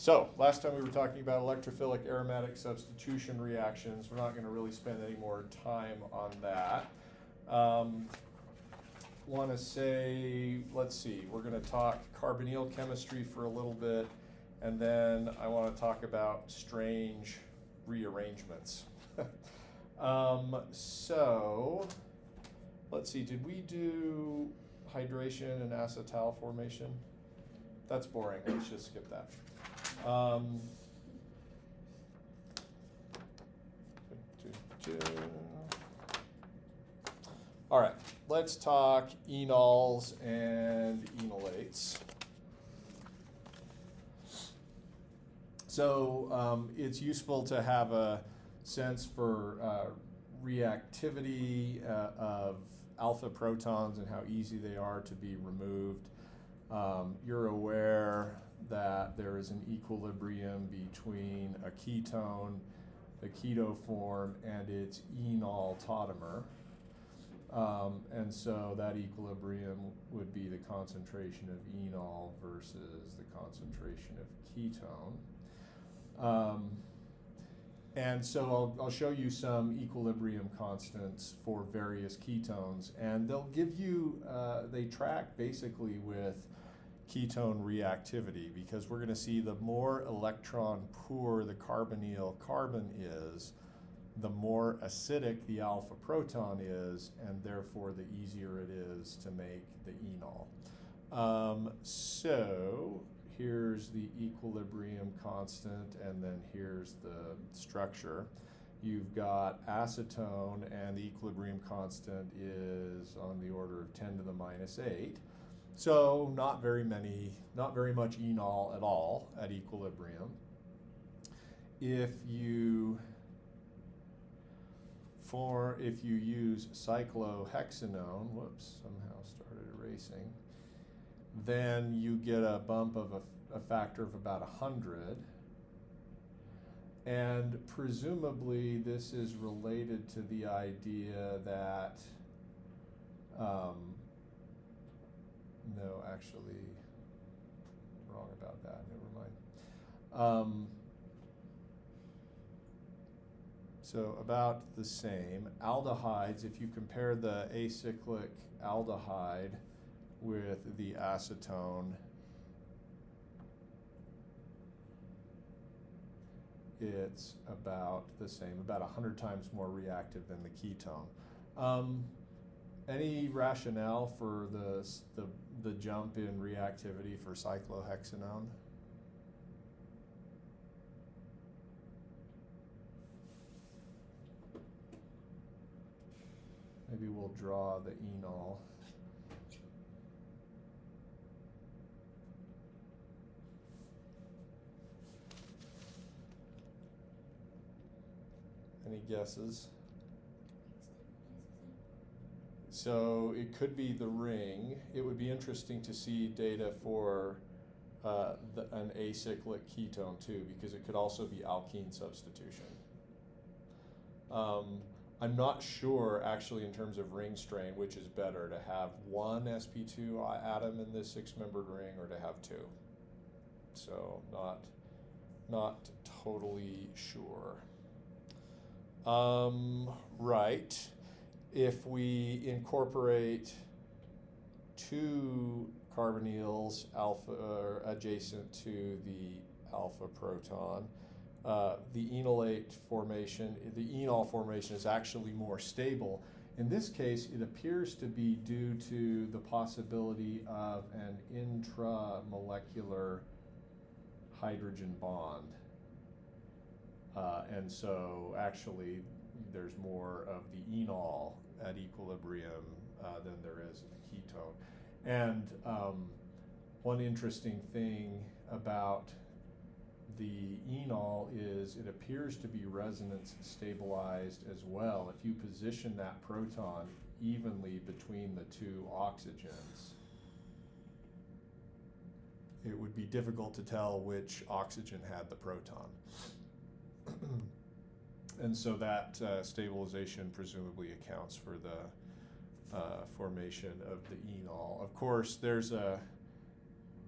So, last time we were talking about electrophilic aromatic substitution reactions. We're not going to really spend any more time on that. Want to say, let's see, we're going to talk carbonyl chemistry for a little bit, and then I want to talk about strange rearrangements. So, let's see, did we do hydration and acetal formation? That's boring, let's just skip that. All right, let's talk enols and enolates. So it's useful to have a sense for reactivity of alpha protons and how easy they are to be removed. You're aware that there is an equilibrium between a ketone, the keto form, and its enol tautomer. And so that equilibrium would be the concentration of enol versus the concentration of ketone. And so I'll show you some equilibrium constants for various ketones, and they'll give you, they track basically with ketone reactivity, because we're going to see the more electron poor the carbonyl carbon is, the more acidic the alpha proton is, and therefore the easier it is to make the enol. So here's the equilibrium constant, and then here's the structure. You've got acetone, and the equilibrium constant is on the order of 10 to the minus 8. So not very much enol at all at equilibrium. If you use cyclohexanone, whoops, somehow started erasing, then you get a bump of a factor of about 100. And presumably this is related to the idea that, no, actually, wrong about that, never mind. So about the same. Aldehydes, if you compare the acyclic aldehyde with the acetone, it's about the same, about 100 times more reactive than the ketone. Any rationale for the jump in reactivity for cyclohexanone? Maybe we'll draw the enol. Any guesses? So it could be the ring. It would be interesting to see data for an acyclic ketone too, because it could also be alkene substitution. I'm not sure actually in terms of ring strain which is better, to have one sp2 atom in this 6-membered ring or to have 2. So not totally sure. Right. If we incorporate 2 carbonyls alpha adjacent to the alpha proton, the enolate formation, the enol formation is actually more stable. In this case, it appears to be due to the possibility of an intramolecular hydrogen bond. And so actually there's more of the enol at equilibrium than there is in the ketone. And one interesting thing about the enol is it appears to be resonance stabilized as well. If you position that proton evenly between the 2 oxygens, it would be difficult to tell which oxygen had the proton. And so that stabilization presumably accounts for the formation of the enol. Of course, there's a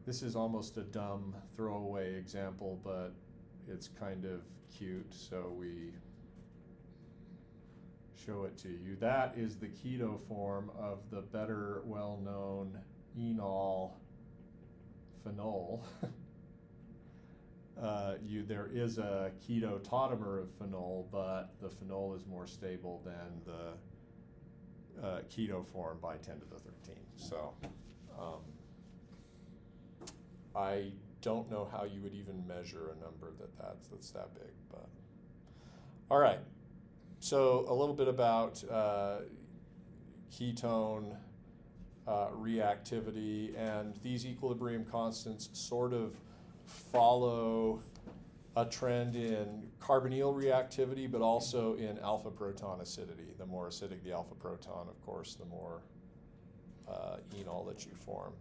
This is almost a dumb throwaway example, but it's kind of cute, so we show it to you. That is the keto form of the better well-known enol phenol. There is a keto tautomer of phenol, but the phenol is more stable than the keto form by 10 to the 13. So I don't know how you would even measure a number that's that big, but all right. So a little bit about ketone reactivity, and these equilibrium constants sort of follow a trend in carbonyl reactivity, but also in alpha proton acidity. The more acidic the alpha proton, of course, the more enol that you form.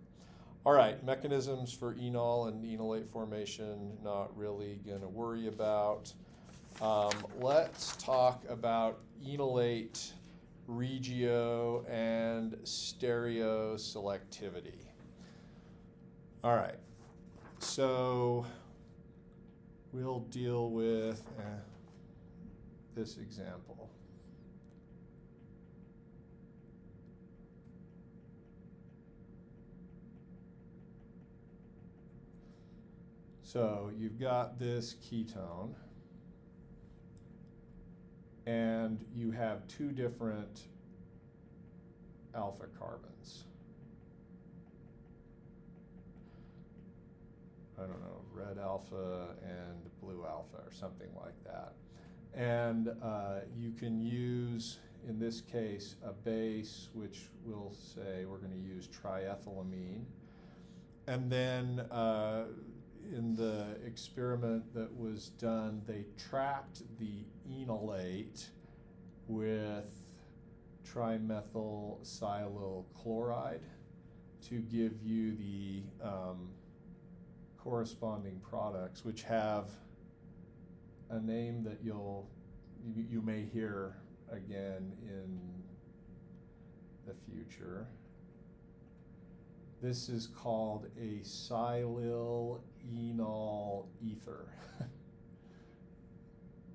All right, mechanisms for enol and enolate formation, not really going to worry about. Let's talk about enolate regio and stereo selectivity. All right, so we'll deal with this example. So you've got this ketone, and you have two different alpha carbons. I don't know, red alpha and blue alpha or something like that. And you can use, in this case, a base, which we'll say we're going to use triethylamine. And then in the experiment that was done, they trapped the enolate with trimethylsilyl chloride to give you the corresponding products, which have a name that you may hear again in the future. This is called a silyl enol ether.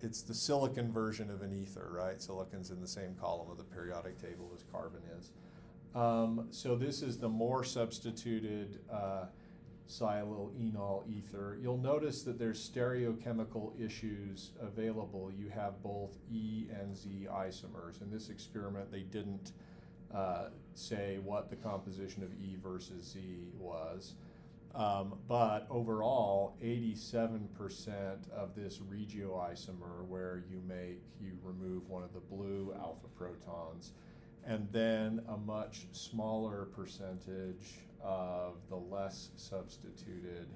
It's the silicon version of an ether, right? Silicon's in the same column of the periodic table as carbon is. So this is the more substituted silyl enol ether. You'll notice that there's stereochemical issues available. You have both E and Z isomers. In this experiment, they didn't say what the composition of E versus Z was. But overall, 87% of this regioisomer, where you remove one of the blue alpha protons, and then a much smaller percentage of the less substituted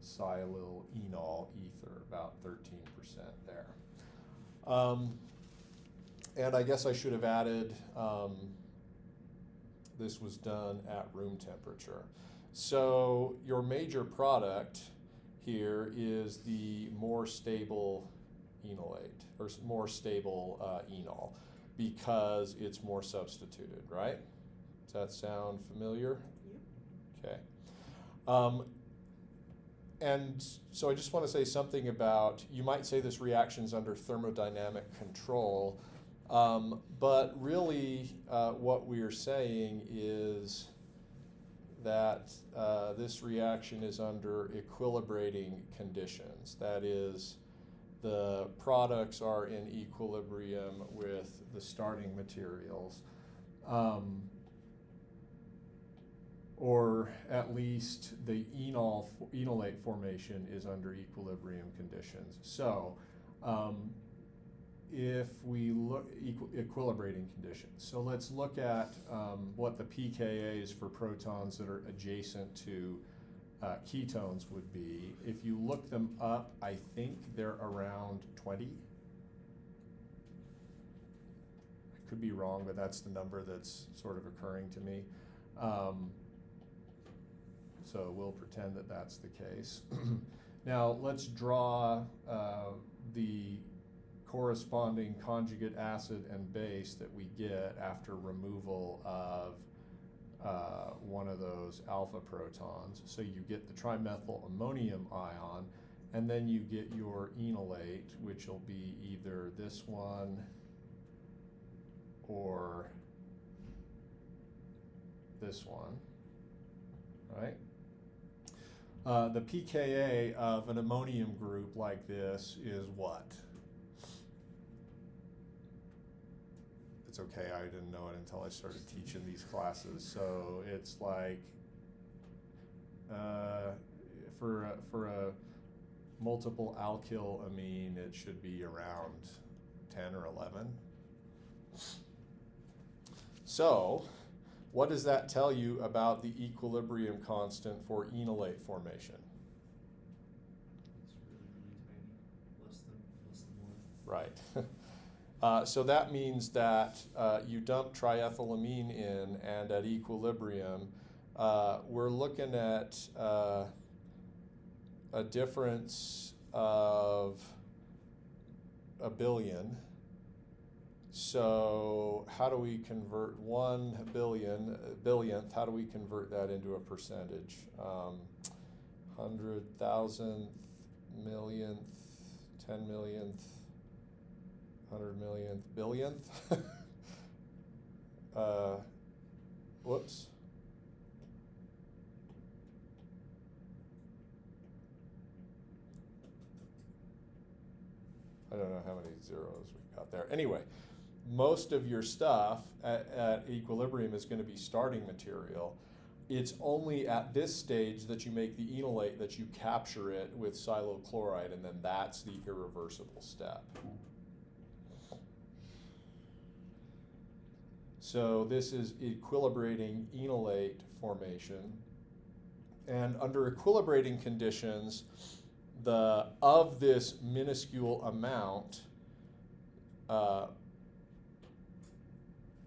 silyl enol ether, about 13% there. And I guess I should have added, this was done at room temperature. So your major product here is the more stable enolate, or more stable enol, because it's more substituted, right? Does that sound familiar? Yep. Okay. And so I just want to say something about, you might say this reaction's under thermodynamic control, but really what we are saying is that this reaction is under equilibrating conditions. That is, the products are in equilibrium with the starting materials, or at least the enolate formation is under equilibrium conditions. So if we look equilibrating conditions, so let's look at what the pKa's for protons that are adjacent to ketones would be. If you look them up, I think they're around 20. I could be wrong, but that's the number that's sort of occurring to me. So we'll pretend that that's the case. Now let's draw the corresponding conjugate acid and base that we get after removal of one of those alpha protons. So you get the trimethyl ammonium ion, and then you get your enolate, which will be either this one or this one, right? The pKa of an ammonium group like this is what? It's okay, I didn't know it until I started teaching these classes. So it's like, for a multiple alkyl amine, it should be around 10 or 11. So, what does that tell you about the equilibrium constant for enolate formation? It's really, really tiny, less than 1. Right. So that means that you dump triethylamine in, and at equilibrium, we're looking at a difference of a billion. So how do we convert 1 billionth, how do we convert that into a percentage? 100,000th, millionth, 10 millionth, 100 millionth, billionth? Whoops. I don't know how many zeros we've got there. Anyway, most of your stuff at equilibrium is going to be starting material. It's only at this stage that you make the enolate that you capture it with silochloride, and then that's the irreversible step. So this is equilibrating enolate formation. And under equilibrating conditions, of this minuscule amount,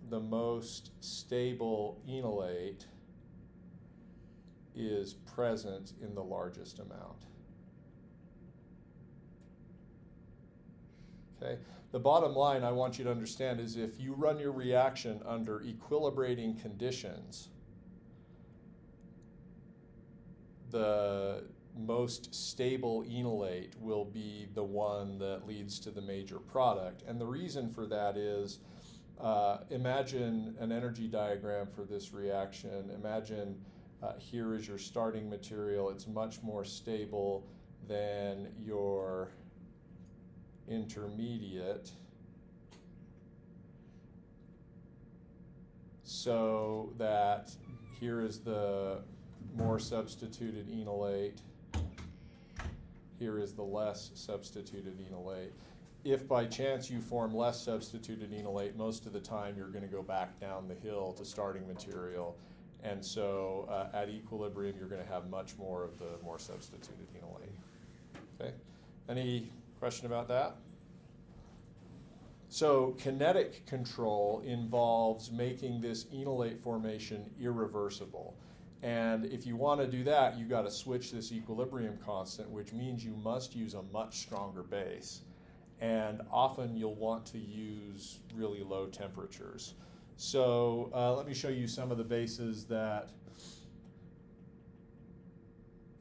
the most stable enolate is present in the largest amount. Okay? The bottom line I want you to understand is if you run your reaction under equilibrating conditions, the most stable enolate will be the one that leads to the major product. And the reason for that is, imagine an energy diagram for this reaction. Imagine here is your starting material. It's much more stable than your intermediate. So that here is the more substituted enolate. Here is the less substituted enolate. If by chance you form less substituted enolate, most of the time you're going to go back down the hill to starting material. And so at equilibrium, you're going to have much more of the more substituted enolate. Okay? Any question about that? So kinetic control involves making this enolate formation irreversible. And if you want to do that, you've got to switch this equilibrium constant, which means you must use a much stronger base. And often you'll want to use really low temperatures. So let me show you some of the bases that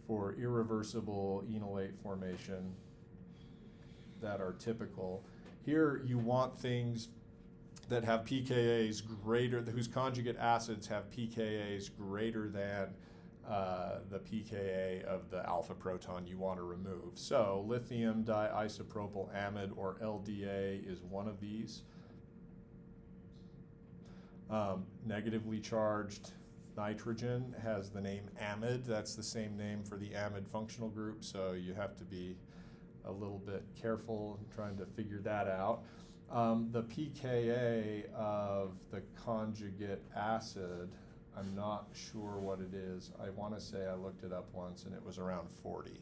for irreversible enolate formation that are typical. Here you want things that have pKa's greater, whose conjugate acids have pKa's greater than the pKa of the alpha proton you want to remove. So lithium diisopropyl amide, or LDA, is one of these. Negatively charged nitrogen has the name amide. That's the same name for the amide functional group, so you have to be a little bit careful in trying to figure that out. The pKa of the conjugate acid, I'm not sure what it is. I want to say I looked it up once and it was around 40.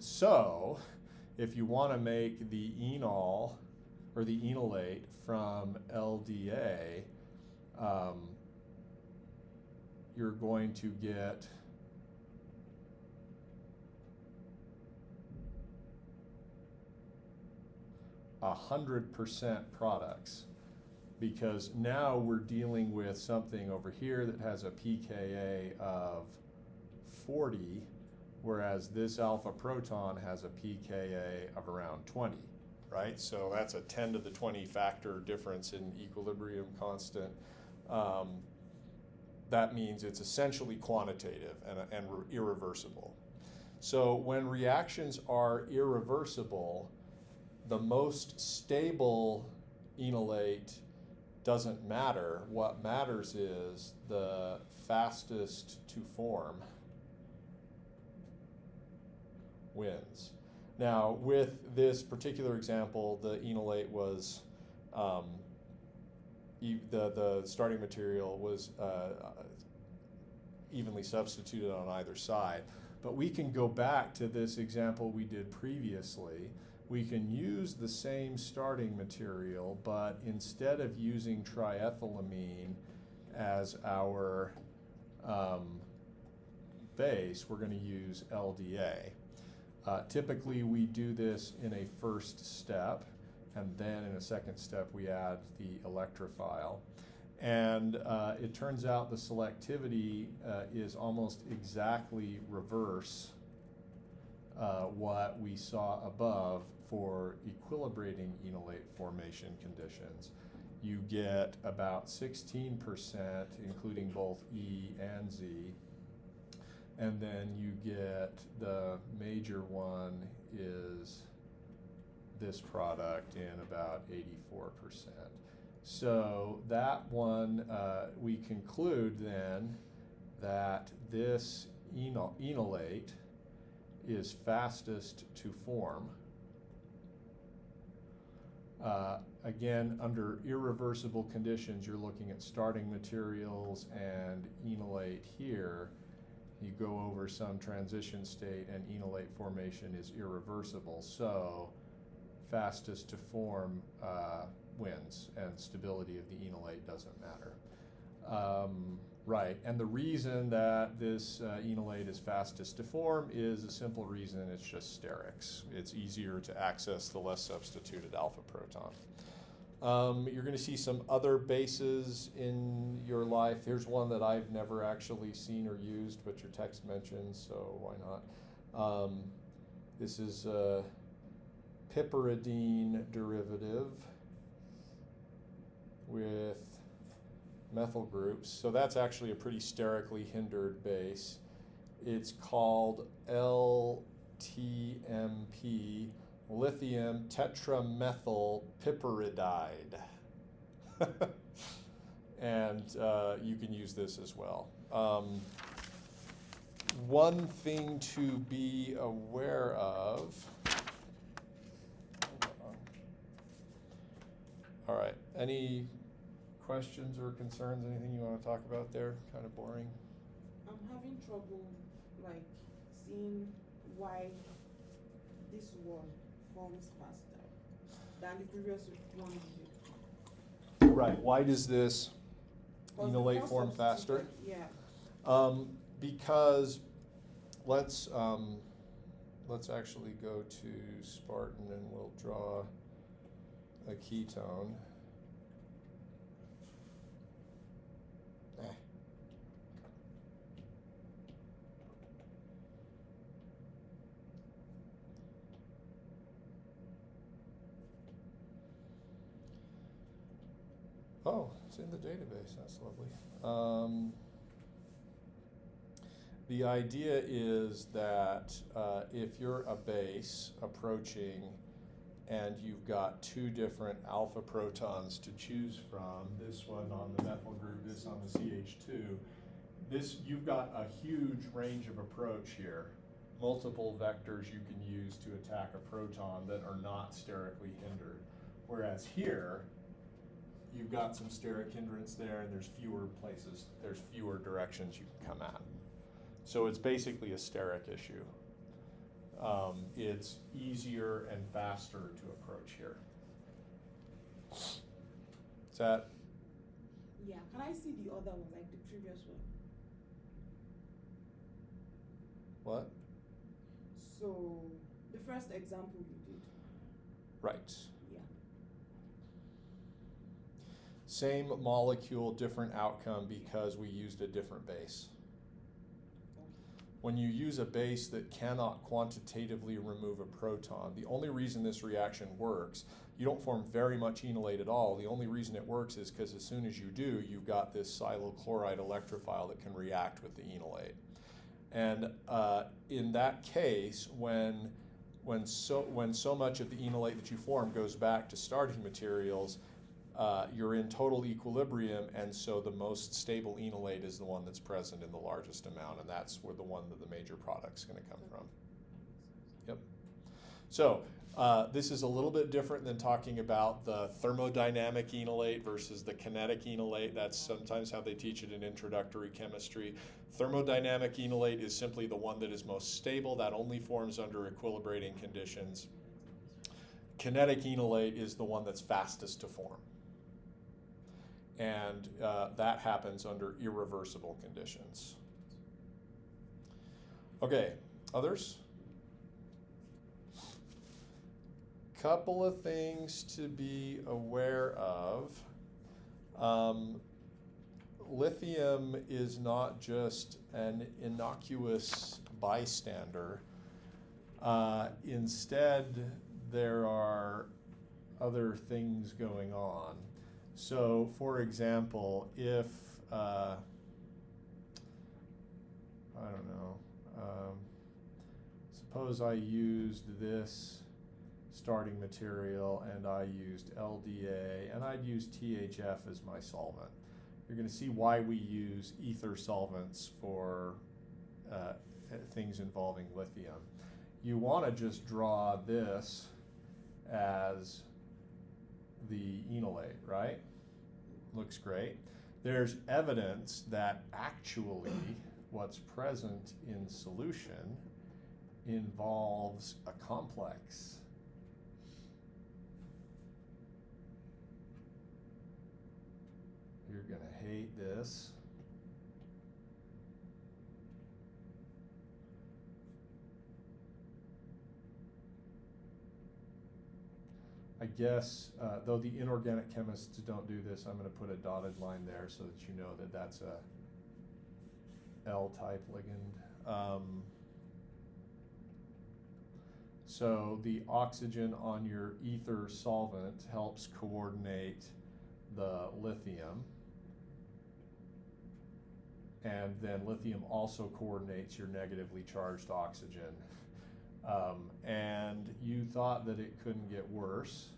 So if you want to make the enol or the enolate from LDA, you're going to get 100% products, because now we're dealing with something over here that has a pKa of 40, whereas this alpha proton has a pKa of around 20, right? So that's a 10 to the 20 factor difference in equilibrium constant. That means it's essentially quantitative and irreversible. So when reactions are irreversible, the most stable enolate doesn't matter. What matters is the fastest to form wins. Now, with this particular example, the enolate was, the starting material was evenly substituted on either side. But we can go back to this example we did previously. We can use the same starting material, but instead of using triethylamine as our base, we're going to use LDA. Typically, we do this in a first step, and then in a second step, we add the electrophile. And it turns out the selectivity is almost exactly reverse what we saw above for equilibrating enolate formation conditions. You get about 16%, including both E and Z. And then you get the major one is this product in about 84%. So that one, we conclude then that this enolate is fastest to form. Again, under irreversible conditions, you're looking at starting materials and enolate here. You go over some transition state and enolate formation is irreversible. So fastest to form wins, and stability of the enolate doesn't matter. Right, and the reason that this enolate is fastest to form is a simple reason: it's just sterics. It's easier to access the less substituted alpha proton. You're going to see some other bases in your life. Here's one that I've never actually seen or used, but your text mentions, so why not? This is a piperidine derivative with methyl groups. So that's actually a pretty sterically hindered base. It's called LTMP, lithium tetramethyl piperidide. And you can use this as well. One thing to be aware of. All right, any questions or concerns, anything you want to talk about there? Kind of boring. I'm having trouble like seeing why this one forms faster than the previous one did. Right, why does this enolate form faster? Yeah. Because let's actually go to Spartan and we'll draw a ketone. Oh, it's in the database. That's lovely. The idea is that if you're a base approaching and you've got two different alpha protons to choose from, this one on the methyl group, this on the CH2, you've got a huge range of approach here. Multiple vectors you can use to attack a proton that are not sterically hindered. Whereas here, you've got some steric hindrance there, and there's fewer directions you can come at. So it's basically a steric issue. It's easier and faster to approach here. Is that? Yeah, can I see the other one, like the previous one? What? So, the first example you did. Right. Yeah. Same molecule, different outcome because we used a different base. When you use a base that cannot quantitatively remove a proton, the only reason this reaction works, you don't form very much enolate at all. The only reason it works is because as soon as you do, you've got this silochloride electrophile that can react with the enolate. And in that case, when so much of the enolate that you form goes back to starting materials, you're in total equilibrium, and so the most stable enolate is the one that's present in the largest amount, and that's where the one that the major product's going to come from. Yep. So this is a little bit different than talking about the thermodynamic enolate versus the kinetic enolate. That's sometimes how they teach it in introductory chemistry. Thermodynamic enolate is simply the one that is most stable. That only forms under equilibrating conditions. Kinetic enolate is the one that's fastest to form. And that happens under irreversible conditions. Okay, others? Couple of things to be aware of. Lithium is not just an innocuous bystander. Instead, there are other things going on. So, for example, if, I don't know, suppose I used this starting material and I used LDA and I'd use THF as my solvent. You're going to see why we use ether solvents for things involving lithium. You want to just draw this as the enolate, right? Looks great. There's evidence that actually what's present in solution involves a complex. You're going to hate this. I guess, though the inorganic chemists don't do this, I'm going to put a dotted line there so that you know that that's a L-type ligand. So the oxygen on your ether solvent helps coordinate the lithium. And then lithium also coordinates your negatively charged oxygen. And you thought that it couldn't get worse,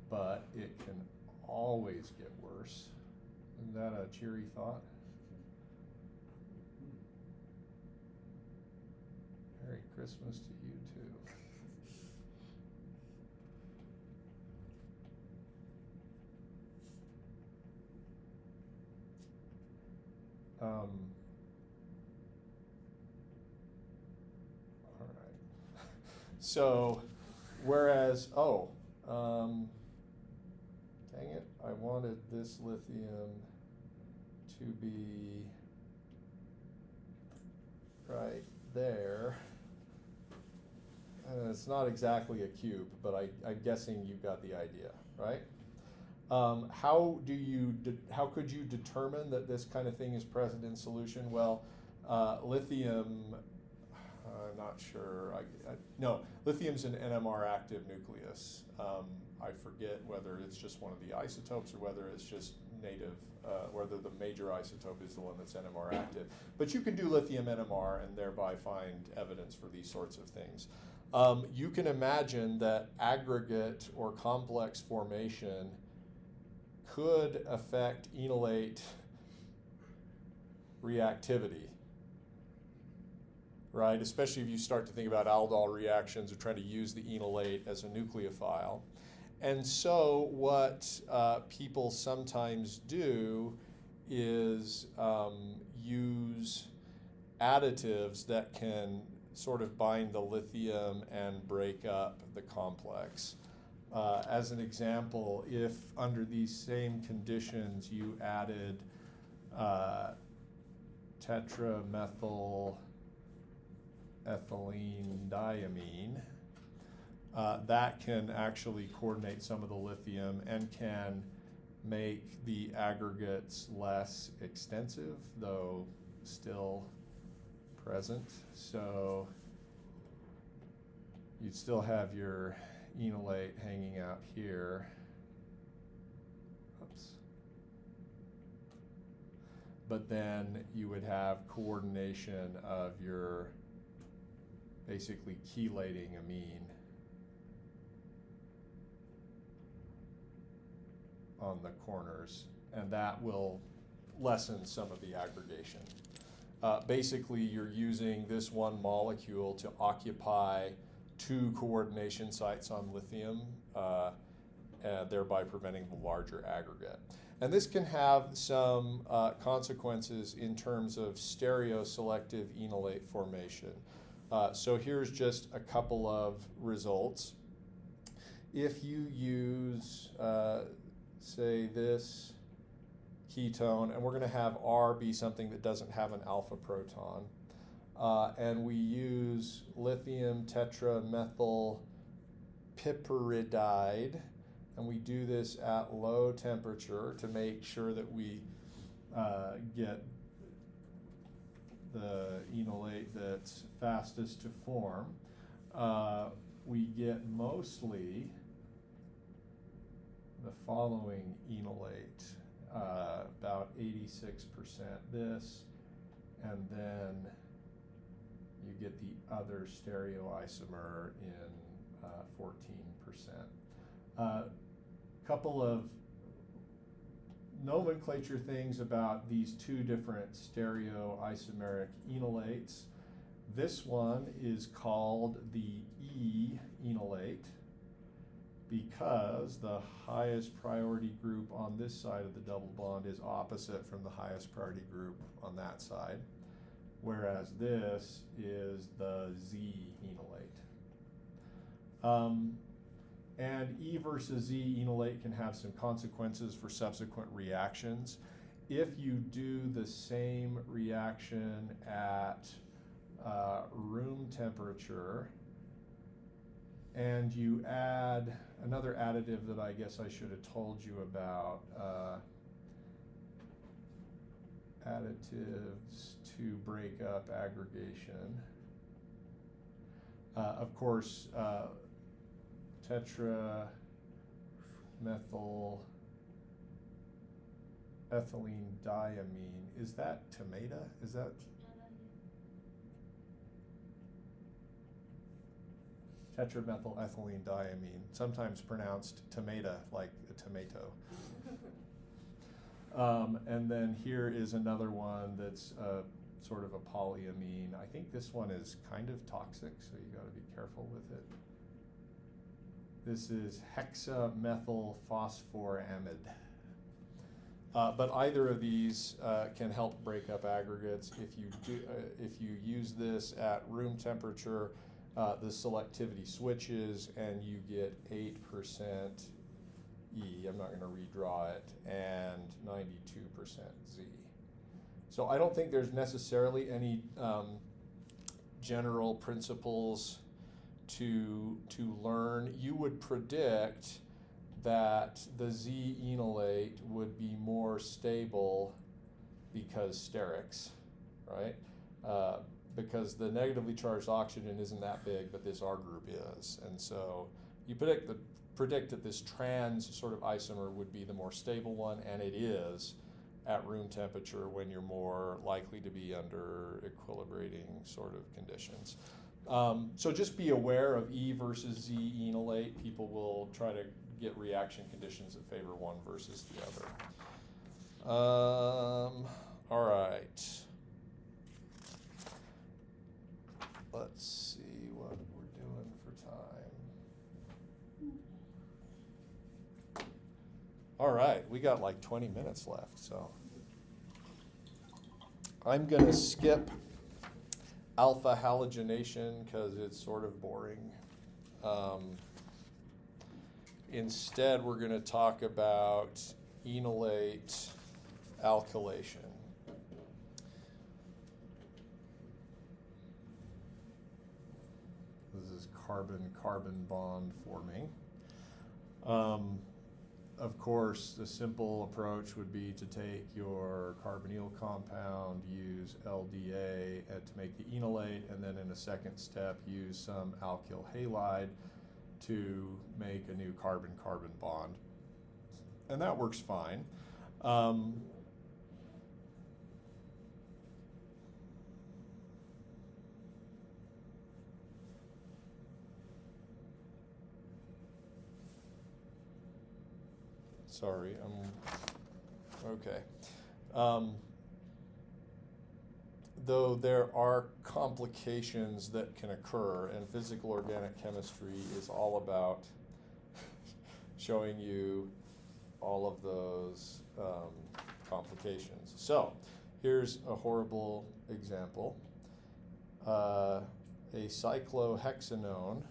but it can always get worse. Isn't that a cheery thought? Merry Christmas to you too. All right. So, whereas, dang it, I wanted this lithium to be right there. And it's not exactly a cube, but I'm guessing you got the idea, right? How could you determine that this kind of thing is present in solution? Well, lithium, I'm not sure. No, lithium's an NMR active nucleus. I forget whether it's just one of the isotopes or whether it's just native, whether the major isotope is the one that's NMR active. But you can do lithium NMR and thereby find evidence for these sorts of things. You can imagine that aggregate or complex formation could affect enolate reactivity, right? Especially if you start to think about aldol reactions or trying to use the enolate as a nucleophile. And so what people sometimes do is use additives that can sort of bind the lithium and break up the complex. As an example, if under these same conditions you added tetramethyl ethylene diamine, that can actually coordinate some of the lithium and can make the aggregates less extensive, though still present. So you'd still have your enolate hanging out here. Oops. But then you would have coordination of your basically chelating amine on the corners, and that will lessen some of the aggregation. Basically, you're using this one molecule to occupy 2 coordination sites on lithium, thereby preventing the larger aggregate. And this can have some consequences in terms of stereoselective enolate formation. So here's just a couple of results. If you use, say, this ketone, and we're going to have R be something that doesn't have an alpha proton, and we use lithium tetramethyl piperidide, and we do this at low temperature to make sure that we get the enolate that's fastest to form. We get mostly the following enolate, about 86% this, and then you get the other stereoisomer in 14%. Couple of nomenclature things about these 2 different stereoisomeric enolates. This one is called the E-enolate because the highest priority group on this side of the double bond is opposite from the highest priority group on that side, whereas this is the Z-enolate. And E versus Z enolate can have some consequences for subsequent reactions. If you do the same reaction at room temperature and you add another additive that I guess I should have told you about, additives to break up aggregation. Of course, tetramethyl ethylene diamine. Is that tomato? Is that? Tetramethyl ethylene diamine, sometimes pronounced tomato, like a tomato. And then here is another one that's sort of a polyamine. I think this one is kind of toxic, so you got to be careful with it. This is hexamethyl phosphoramide. But either of these can help break up aggregates. If you use this at room temperature, the selectivity switches and you get 8% E. I'm not going to redraw it, and 92% Z. So I don't think there's necessarily any general principles to learn. You would predict that the Z enolate would be more stable because sterics, right? Because the negatively charged oxygen isn't that big, but this R group is. And so you predict that this trans sort of isomer would be the more stable one, and it is at room temperature when you're more likely to be under equilibrating sort of conditions. So just be aware of E versus Z enolate. People will try to get reaction conditions that favor one versus the other. All right. Let's see what we're doing for time. All right, we got like 20 minutes left, so I'm going to skip alpha halogenation because it's sort of boring. Instead, we're going to talk about enolate alkylation. This is carbon-carbon bond forming. Of course, the simple approach would be to take your carbonyl compound, use LDA to make the enolate, and then in a second step use some alkyl halide to make a new carbon-carbon bond. And that works fine. Sorry, okay. Though there are complications that can occur, and physical organic chemistry is all about showing you all of those complications. So, here's a horrible example. A cyclohexanone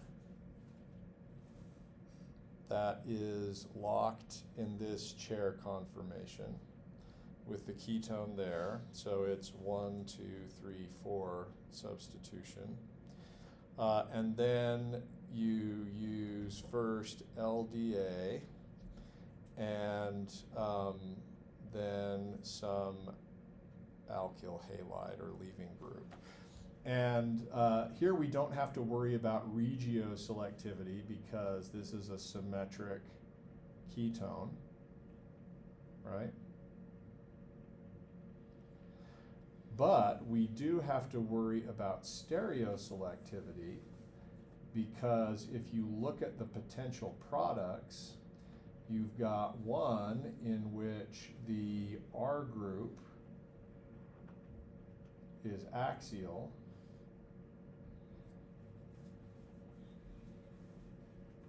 that is locked in this chair conformation with the ketone there. So it's 1, 2, 3, 4 substitution. And then you use first LDA and then some alkyl halide or leaving group. And here we don't have to worry about regioselectivity because this is a symmetric ketone, right? But we do have to worry about stereoselectivity because if you look at the potential products, you've got one in which the R group is axial,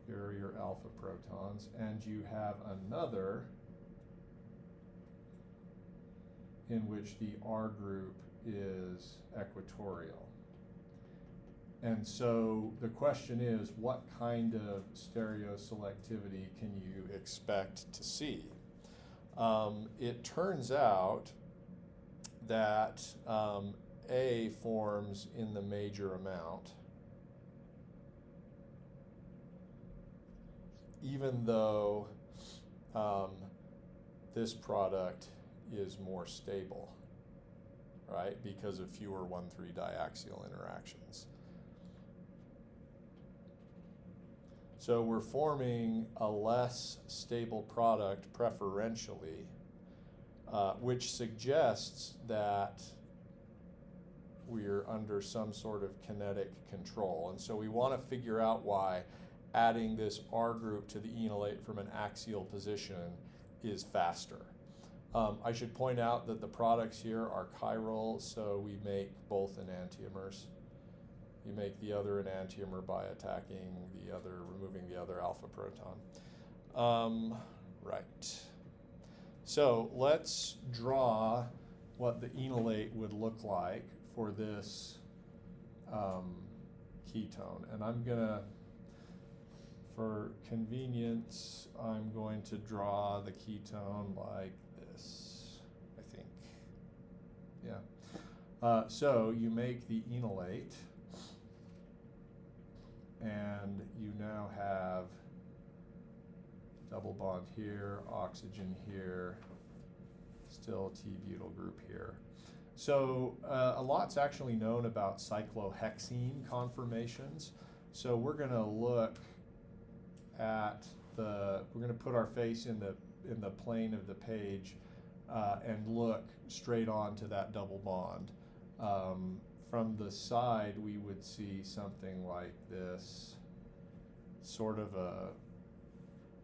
here are your alpha protons, and you have another in which the R group is equatorial. And so the question is, what kind of stereoselectivity can you expect to see? It turns out that A forms in the major amount, even though this product is more stable, right? Because of fewer 1,3 diaxial interactions. So we're forming a less stable product preferentially, which suggests that we're under some sort of kinetic control. And so we want to figure out why adding this R group to the enolate from an axial position is faster. I should point out that the products here are chiral, so we make both enantiomers. You make the other enantiomer by attacking the other, removing the other alpha proton. Right. So let's draw what the enolate would look like for this ketone. And I'm gonna, for convenience, I'm going to draw the ketone like this, I think. Yeah. So you make the enolate, and you now have double bond here, oxygen here, still T-butyl group here. So a lot's actually known about cyclohexene conformations. So we're going to look at we're going to put our face in the plane of the page and look straight on to that double bond. From the side, we would see something like this, sort of a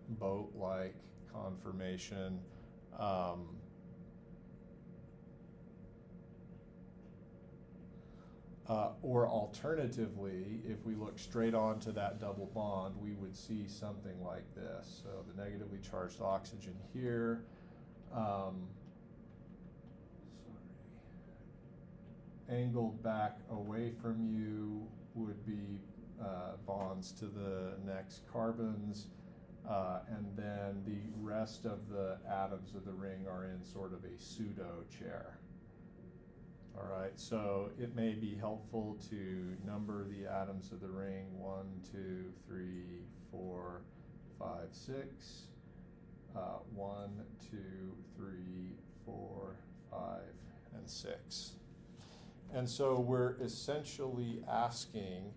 boat-like conformation. Or alternatively, if we look straight onto that double bond, we would see something like this. So the negatively charged oxygen here. Angled back away from you would be bonds to the next carbons, and then the rest of the atoms of the ring are in sort of a pseudo chair. All right, so it may be helpful to number the atoms of the ring 1, 2, 3, 4, 5, 6. 1, 2, 3, 4, 5, and 6. And so we're essentially asking,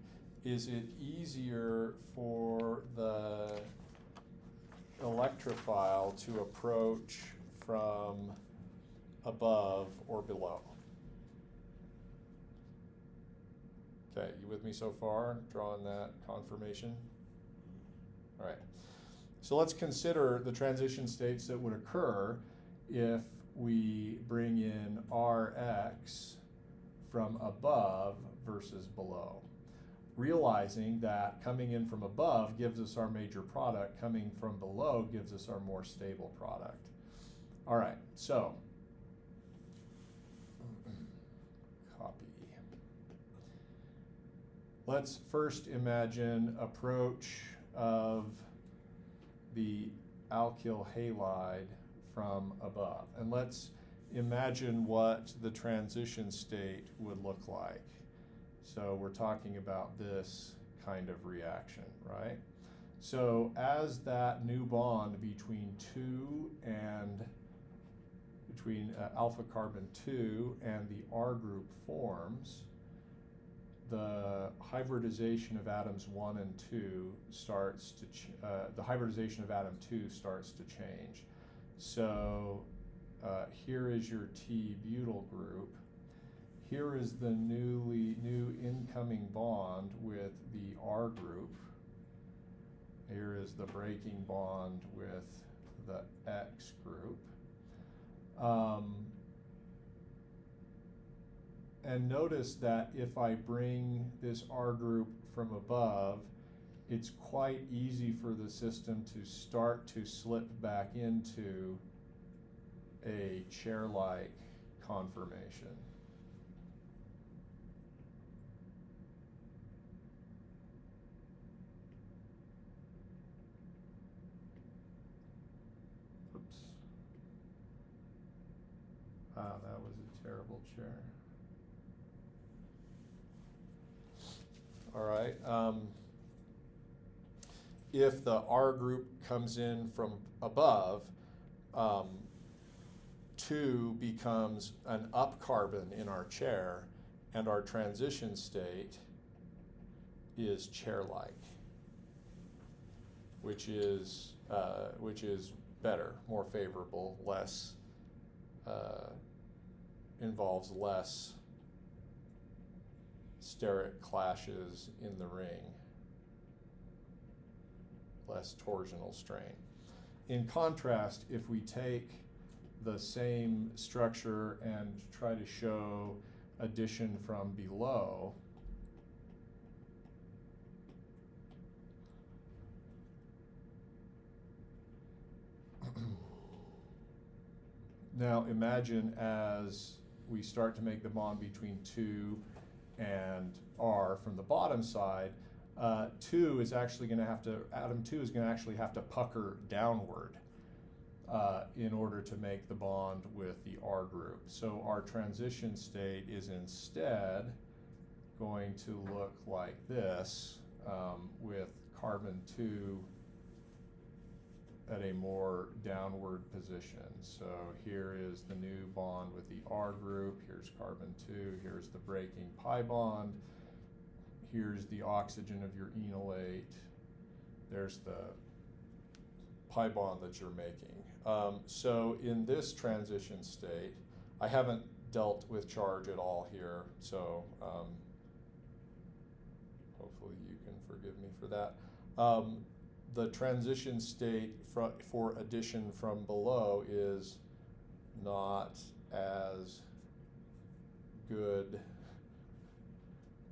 is it easier for the electrophile to approach from above or below? Okay, you with me so far? Drawing that confirmation? All right. So let's consider the transition states that would occur if we bring in Rx from above versus below. Realizing that coming in from above gives us our major product, coming from below gives us our more stable product. All right, so copy. Let's first imagine approach of the alkyl halide from above. And let's imagine what the transition state would look like. So we're talking about this kind of reaction, right? So as that new bond between alpha carbon 2 and the R group forms, the hybridization of atoms 1 and 2 starts to the hybridization of atom 2 starts to change. So here is your T-butyl group. Here is the new incoming bond with the R group. Here is the breaking bond with the X group. And notice that if I bring this R group from above, it's quite easy for the system to start to slip back into a chair-like conformation. Oops. Wow, that was a terrible chair. All right. If the R group comes in from above, 2 becomes an up carbon in our chair, and our transition state is chair-like, which is better, more favorable, less involves less steric clashes in the ring, less torsional strain. In contrast, if we take the same structure and try to show addition from below, now imagine as we start to make the bond between 2 and R from the bottom side, 2 is actually going to have to, atom 2 is going to actually have to pucker downward in order to make the bond with the R group. So our transition state is instead going to look like this, with carbon 2 at a more downward position. So here is the new bond with the R group, here's carbon 2, here's the breaking pi bond, here's the oxygen of your enolate, there's the pi bond that you're making. So in this transition state, I haven't dealt with charge at all here, so hopefully you can forgive me for that. The transition state for addition from below is not as good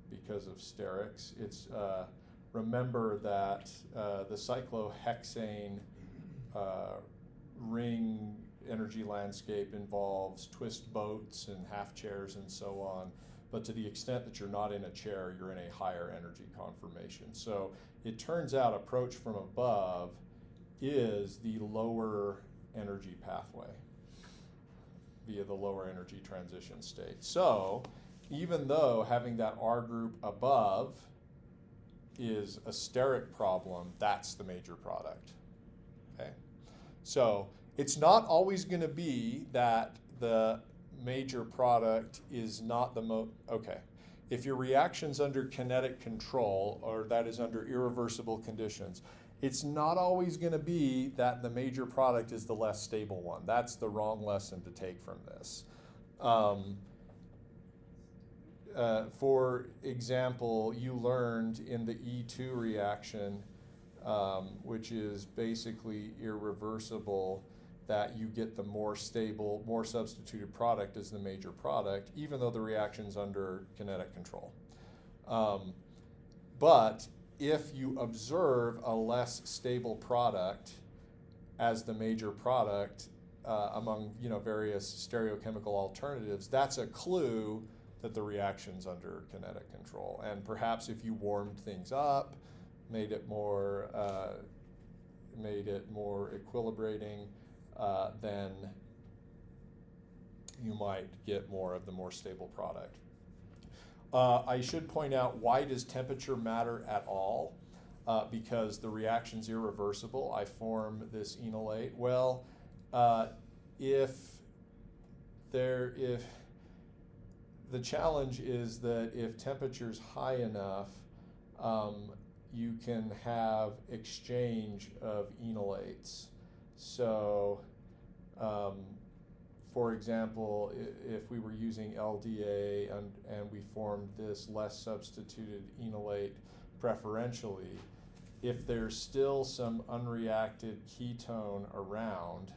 because of sterics. It's remember that the cyclohexane ring energy landscape involves twist boats and half chairs and so on. But to the extent that you're not in a chair, you're in a higher energy conformation. So it turns out approach from above is the lower energy pathway. via the lower energy transition state. So even though having that R group above is a steric problem, that's the major product. Okay? So it's not always going to be that the major product is not the okay. If your reaction's under kinetic control, or that is under irreversible conditions, it's not always going to be that the major product is the less stable one. That's the wrong lesson to take from this. For example, you learned in the E2 reaction, which is basically irreversible, that you get the more stable, more substituted product as the major product, even though the reaction's under kinetic control. But if you observe a less stable product as the major product among various stereochemical alternatives, that's a clue that the reaction's under kinetic control. And perhaps if you warmed things up, made it more equilibrating, then you might get more of the more stable product. I should point out, why does temperature matter at all? Because the reaction's irreversible. I form this enolate. Well, if the challenge is that if temperature's high enough, you can have exchange of enolates. So, for example, if we were using LDA and we formed this less substituted enolate preferentially, if there's still some unreacted ketone around,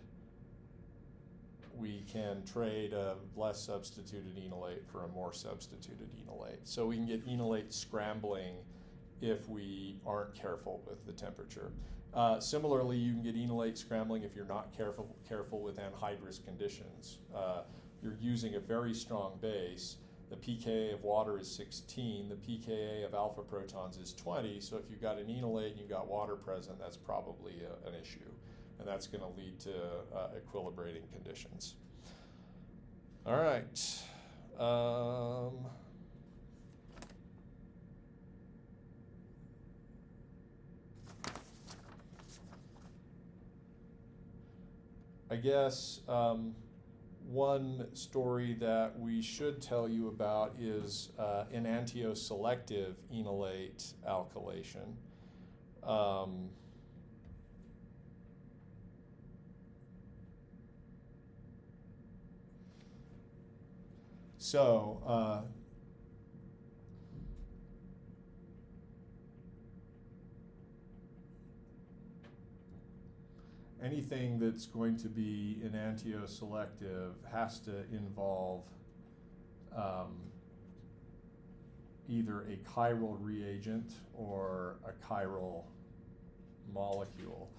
we can trade a less substituted enolate for a more substituted enolate. So we can get enolate scrambling if we aren't careful with the temperature. Similarly, you can get enolate scrambling if you're not careful with anhydrous conditions. You're using a very strong base. The pKa of water is 16. The pKa of alpha protons is 20. So if you've got an enolate and you've got water present, that's probably an issue. And that's going to lead to equilibrating conditions. All right. I guess one story that we should tell you about is enantioselective enolate alkylation. Anything that's going to be enantioselective has to involve either a chiral reagent or a chiral molecule.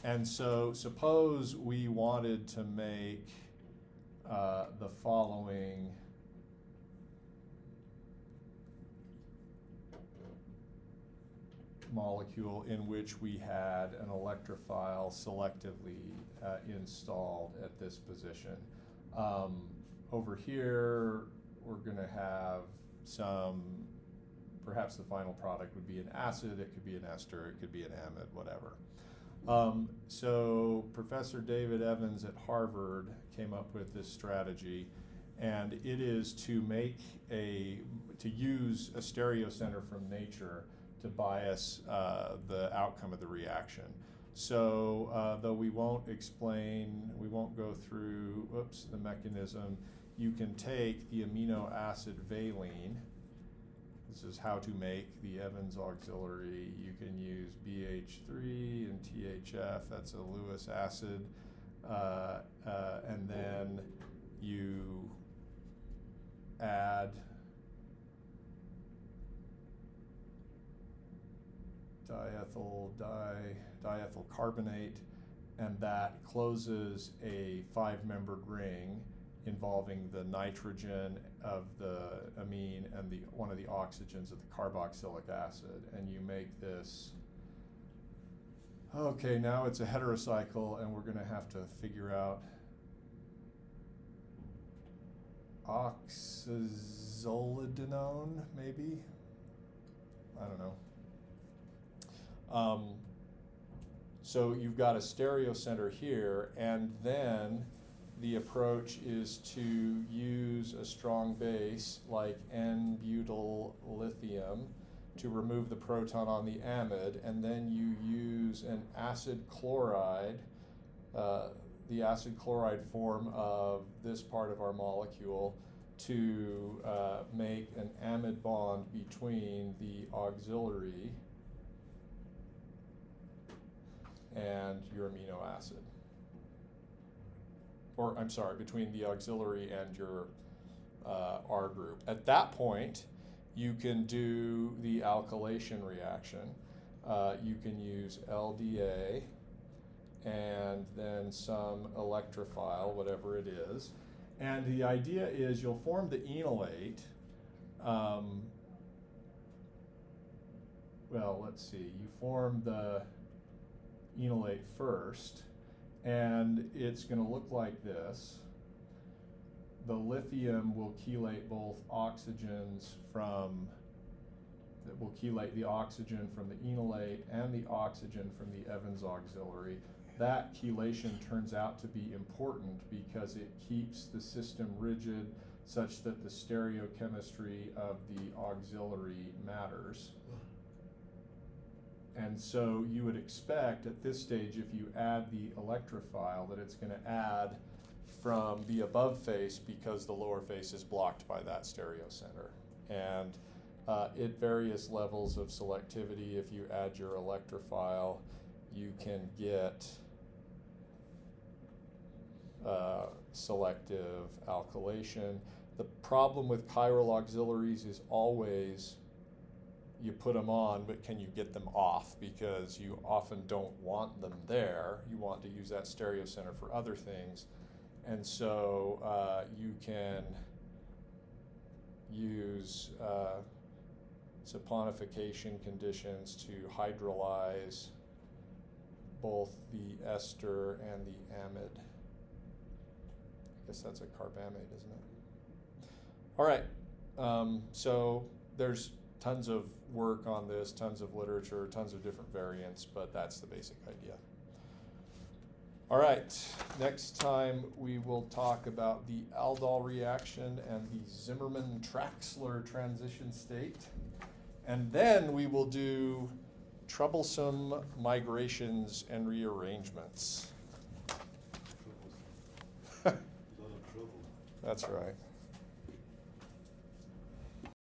And so suppose we wanted to make the following molecule in which we had an electrophile selectively installed at this position. Over here, we're going to have perhaps the final product would be an acid, it could be an ester, it could be an amide, whatever. So Professor David Evans at Harvard came up with this strategy, and it is to use a stereocenter from nature to bias the outcome of the reaction. So though we won't go through, the mechanism, you can take the amino acid valine. This is how to make the Evans auxiliary. You can use BH3 and THF, that's a Lewis acid, and then you add diethyl carbonate, and that closes a 5-membered ring involving the nitrogen of the amine and one of the oxygens of the carboxylic acid, and you make this. Okay, now it's a heterocycle, and we're going to have to figure out oxazolidinone, maybe? I don't know. So you've got a stereo center here, and then the approach is to use a strong base like N-butyl lithium to remove the proton on the amide, and then you use an acid chloride, the acid chloride form of this part of our molecule, to make an amide bond between the auxiliary and your amino acid. Or, I'm sorry, between the auxiliary and your R group. At that point, you can do the alkylation reaction. You can use LDA and then some electrophile, whatever it is. And the idea is you'll form the enolate. Well, let's see. You form the enolate first, and it's going to look like this. The lithium will chelate both oxygens from, it will chelate the oxygen from the enolate and the oxygen from the Evans auxiliary. That chelation turns out to be important because it keeps the system rigid such that the stereochemistry of the auxiliary matters. And so you would expect at this stage, if you add the electrophile, that it's going to add from the above face because the lower face is blocked by that stereo center. And at various levels of selectivity, if you add your electrophile, you can get selective alkylation. The problem with chiral auxiliaries is always you put them on, but can you get them off? Because you often don't want them there. You want to use that stereo center for other things. And so you can use saponification conditions to hydrolyze both the ester and the amide. I guess that's a carbamide, isn't it? All right, so there's tons of work on this, tons of literature, tons of different variants, but that's the basic idea. All right, next time we will talk about the aldol reaction and the Zimmermann-Traxler transition state. And then we will do troublesome migrations and rearrangements. A lot of trouble. That's right.